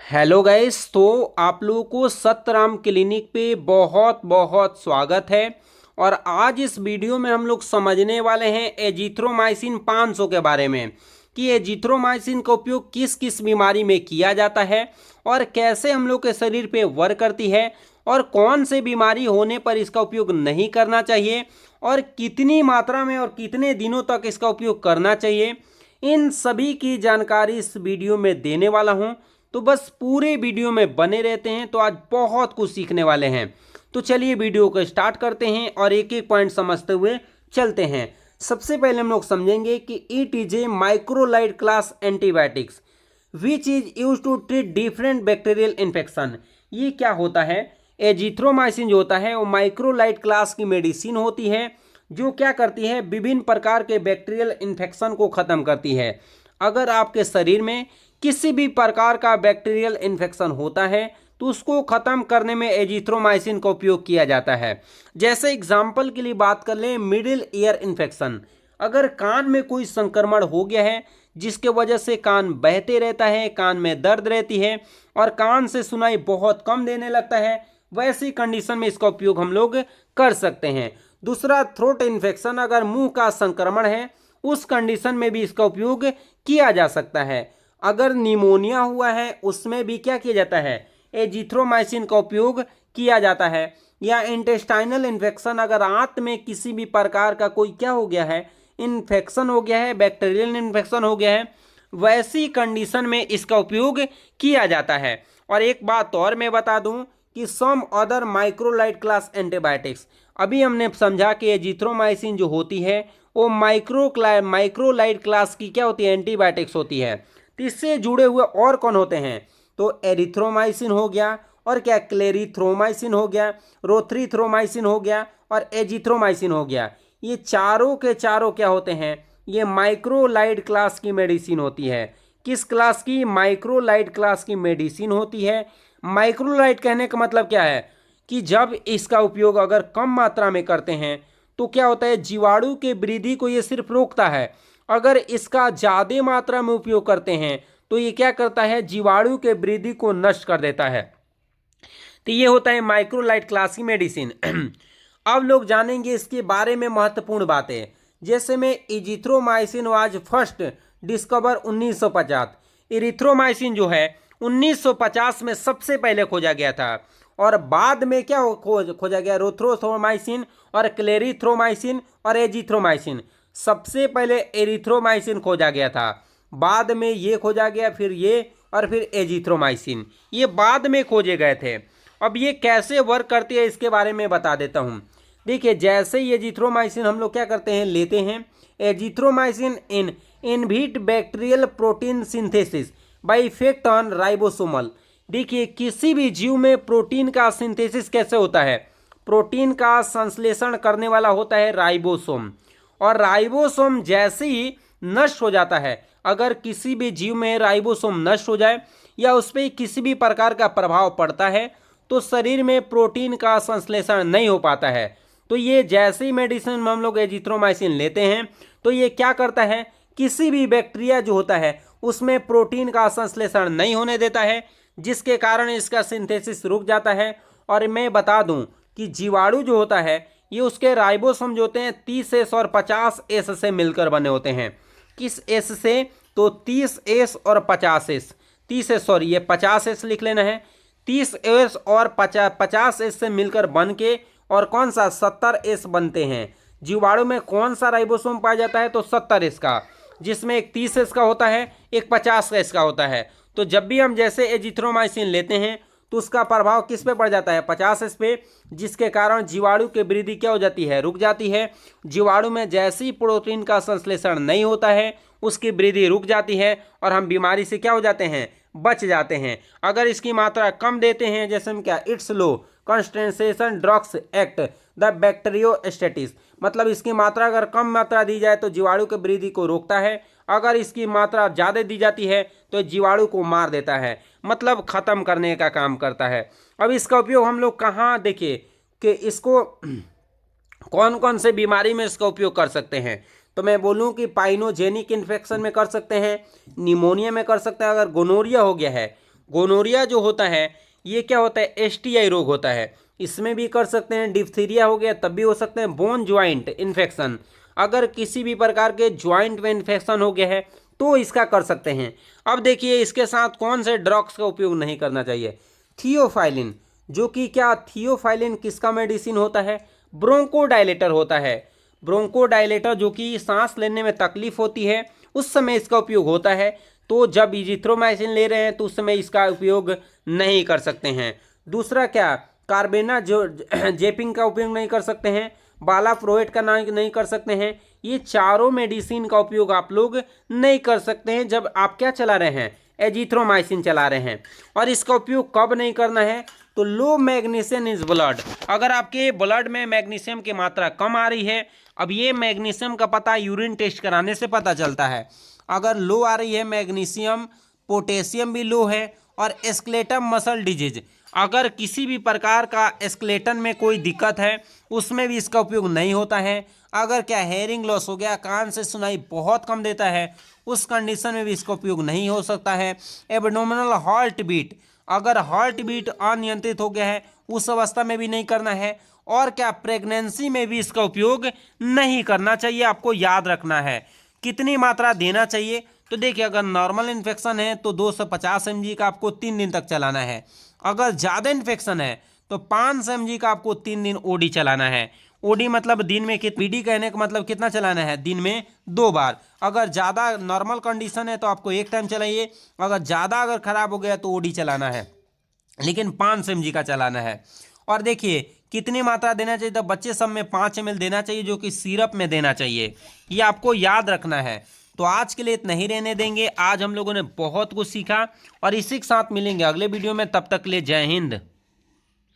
Hello guys. तो आप लोगों को सतराम क्लिनिक पे बहुत बहुत स्वागत है। और आज इस वीडियो में हम लोग समझने वाले हैं एजिथ्रोमाइसिन 500 के बारे में कि एजिथ्रोमाइसिन का उपयोग किस किस बीमारी में किया जाता है और कैसे हम लोग के शरीर पे वर्क करती है और कौन से बीमारी होने पर इसका उपयोग नहीं करना चाहिए और कितनी मात्रा में और कितने दिनों तक इसका उपयोग करना चाहिए। इन सभी की जानकारी इस वीडियो में देने वाला हूं। तो बस पूरे वीडियो में बने रहते हैं तो आज बहुत कुछ सीखने वाले हैं। तो चलिए वीडियो को स्टार्ट करते हैं और एक एक पॉइंट समझते हुए चलते हैं। सबसे पहले हम लोग समझेंगे कि it is a macrolide class antibiotics which is use to treat different bacterial infection. ये क्या होता है? एजिथ्रोमाइसिन जो होता है वो माइक्रोलाइड क्लास की मेडिसिन होती है जो क्या करती है, विभिन्न प्रकार के बैक्टीरियल इन्फेक्शन को ख़त्म करती है। अगर आपके शरीर में किसी भी प्रकार का बैक्टीरियल इन्फेक्शन होता है तो उसको ख़त्म करने में एजिथ्रोमाइसिन का उपयोग किया जाता है। जैसे एग्जाम्पल के लिए बात कर लें, मिडिल ईयर इन्फेक्शन। अगर कान में कोई संक्रमण हो गया है जिसके वजह से कान बहते रहता है, कान में दर्द रहती है और कान से सुनाई बहुत कम देने लगता है, वैसी कंडीशन में इसका उपयोग हम लोग कर सकते हैं। दूसरा, थ्रोट इन्फेक्शन। अगर मुंह का संक्रमण है उस कंडीशन में भी इसका उपयोग किया जा सकता है। अगर निमोनिया हुआ है उसमें भी क्या किया जाता है, एजिथ्रोमाइसिन का उपयोग किया जाता है। या इंटेस्टाइनल इन्फेक्शन, अगर आंत में किसी भी प्रकार का कोई क्या हो गया है, इन्फेक्शन हो गया है, बैक्टीरियल इन्फेक्शन हो गया है, वैसी कंडीशन में इसका उपयोग किया जाता है। और एक बात और मैं बता दूं कि सम अदर माइक्रोलाइड क्लास एंटीबायोटिक्स, अभी हमने समझा कि एजिथ्रोमाइसिन जो होती है वो माइक्रोलाइड क्लास की क्या होती है, एंटीबायोटिक्स होती है। तो इससे जुड़े हुए और कौन होते हैं, तो एरिथ्रोमाइसिन हो गया और क्या, क्लेरिथ्रोमाइसिन हो गया, रोथ्रीथ्रोमाइसिन हो गया और एजिथ्रोमाइसिन हो गया। ये चारों के चारों क्या होते हैं, ये माइक्रोलाइड क्लास की मेडिसिन होती है। किस क्लास की? माइक्रोलाइड क्लास की मेडिसिन होती है। माइक्रोलाइड कहने का मतलब क्या है कि जब इसका उपयोग अगर कम मात्रा में करते हैं तो क्या होता है, जीवाणु के वृद्धि को ये सिर्फ रोकता है। अगर इसका ज़्यादा मात्रा में उपयोग करते हैं तो ये क्या करता है, जीवाणु के वृद्धि को नष्ट कर देता है। तो ये होता है माइक्रोलाइड क्लास की मेडिसिन। अब लोग जानेंगे इसके बारे में महत्वपूर्ण बातें। जैसे में azithromycin was first discover 1950। Erythromycin जो है 1950 में सबसे पहले खोजा गया था और बाद में क्या खोजा गया, रोथ्रोथ्रोमाइसिन और क्लेरिथ्रोमाइसिन और एजिथ्रोमाइसिन। सबसे पहले एरिथ्रोमाइसिन खोजा गया था, बाद में ये खोजा गया, फिर ये और फिर एजिथ्रोमाइसिन, ये बाद में खोजे गए थे। अब ये कैसे वर्क करती है इसके बारे में बता देता हूँ। देखिए, जैसे ही एजिथ्रोमाइसिन हम लोग क्या करते हैं, लेते हैं। Azithromycin inhibit bacterial protein synthesis by effect on ribosomal. देखिए, किसी भी जीव में प्रोटीन का सिंथेसिस कैसे होता है, प्रोटीन का संश्लेषण करने वाला होता है राइबोसोम। और राइबोसोम जैसे ही नष्ट हो जाता है, अगर किसी भी जीव में राइबोसोम नष्ट हो जाए या उस पर किसी भी प्रकार का प्रभाव पड़ता है तो शरीर में प्रोटीन का संश्लेषण नहीं हो पाता है। तो ये जैसे ही मेडिसिन में हम लोग एजिथ्रोमाइसिन लेते हैं तो ये क्या करता है, किसी भी बैक्टीरिया जो होता है उसमें प्रोटीन का संश्लेषण नहीं होने देता है, जिसके कारण इसका सिंथेसिस रुक जाता है। और मैं बता दूं कि जीवाणु जो होता है ये उसके राइबोसोम जो होते हैं 30S और 50S से मिलकर बने होते हैं। किस एस से? तो 30S और 50S। 30S, सॉरी ये 50S लिख लेना है। 30S और 50S से मिलकर बन के और कौन सा 70S बनते हैं। जीवाणु में कौन सा राइबोसोम पाया जाता है, तो 70S का, जिसमें एक 30S का होता है, एक 50S का होता है। तो जब भी हम जैसे एजिथ्रोमाइसिन लेते हैं तो उसका प्रभाव किस पे पड़ जाता है, 50S पे, जिसके कारण जीवाणु की वृद्धि क्या हो जाती है, रुक जाती है। जीवाणु में जैसे ही प्रोटीन का संश्लेषण नहीं होता है उसकी वृद्धि रुक जाती है और हम बीमारी से क्या हो जाते हैं, बच जाते हैं। अगर इसकी मात्रा कम देते हैं, जैसे हम क्या, it's low concentration drugs act the bacteriostatic, मतलब इसकी मात्रा अगर कम मात्रा दी जाए तो जीवाणु की वृद्धि को रोकता है, अगर इसकी मात्रा ज़्यादा दी जाती है तो जीवाणु को मार देता है, मतलब ख़त्म करने का काम करता है। अब इसका उपयोग हम लोग कहाँ, देखिए कि इसको कौन कौन से बीमारी में इसका उपयोग कर सकते हैं। तो मैं बोलूं कि पाइनोजेनिक इन्फेक्शन में कर सकते हैं, निमोनिया में कर सकते हैं। अगर गोनोरिया हो गया है गोनोरिया जो होता है ये क्या होता है, एसटीआई रोग होता है, इसमें भी कर सकते हैं। डिप्थीरिया हो गया तब भी हो सकते हैं। बोन ज्वाइंट इन्फेक्शन, अगर किसी भी प्रकार के ज्वाइंट में इन्फेक्शन हो गया है तो इसका कर सकते हैं। अब देखिए इसके साथ कौन से ड्रग्स का उपयोग नहीं करना चाहिए। थियोफाइलिन, जो कि क्या, थियोफाइलिन किसका मेडिसिन होता है, ब्रोंकोडायलेटर होता है। ब्रोंकोडायलेटर जो कि सांस लेने में तकलीफ होती है उस समय इसका उपयोग होता है। तो जब इजिथ्रोमाइसिन ले रहे हैं तो उस समय इसका उपयोग नहीं कर सकते हैं। दूसरा क्या, कार्बेना जो जेपिंग का उपयोग नहीं कर सकते हैं, बालाफ्लोएट का नहीं कर सकते हैं। ये चारों मेडिसिन का उपयोग आप लोग नहीं कर सकते हैं जब आप क्या चला रहे हैं, एजिथ्रोमाइसिन चला रहे हैं। और इसका उपयोग कब नहीं करना है, तो लो मैग्नीशियम इज ब्लड, अगर आपके ब्लड में मैग्नीशियम की मात्रा कम आ रही है। अब ये मैग्नीशियम का पता यूरिन टेस्ट कराने से पता चलता है। अगर लो आ रही है मैग्नीशियम, पोटेशियम भी लो है, और स्केलेटल मसल डिजीज, अगर किसी भी प्रकार का स्केलेटन में कोई दिक्कत है उसमें भी इसका उपयोग नहीं होता है। अगर क्या हेयरिंग लॉस हो गया, कान से सुनाई बहुत कम देता है, उस कंडीशन में भी इसका उपयोग नहीं हो सकता है। एब्डोमिनल हार्ट बीट, अगर हार्ट बीट अनियंत्रित हो गया है उस अवस्था में भी नहीं करना है। और क्या, प्रेगनेंसी में भी इसका उपयोग नहीं करना चाहिए। आपको याद रखना है कितनी मात्रा देना चाहिए। तो देखिए अगर नॉर्मल इन्फेक्शन है तो 250 mg का आपको 3 दिन तक चलाना है। अगर ज़्यादा इन्फेक्शन है तो 500 mg का आपको 3 दिन ओडी चलाना है। ओडी मतलब दिन में पीडी कहने का मतलब कितना चलाना है, दिन में 2 बार। अगर ज़्यादा नॉर्मल कंडीशन है तो आपको एक टाइम चलाइए, अगर ज़्यादा अगर खराब हो गया तो ओडी चलाना है, लेकिन 500 mg का चलाना है। और देखिए कितनी मात्रा देना चाहिए, तो बच्चे सब में 5 ml देना चाहिए जो कि सिरप में देना चाहिए, ये आपको याद रखना है। तो आज के लिए इतना ही रहने देंगे। आज हम लोगों ने बहुत कुछ सीखा और इसी के साथ मिलेंगे अगले वीडियो में, तब तक के लिए जय हिंद।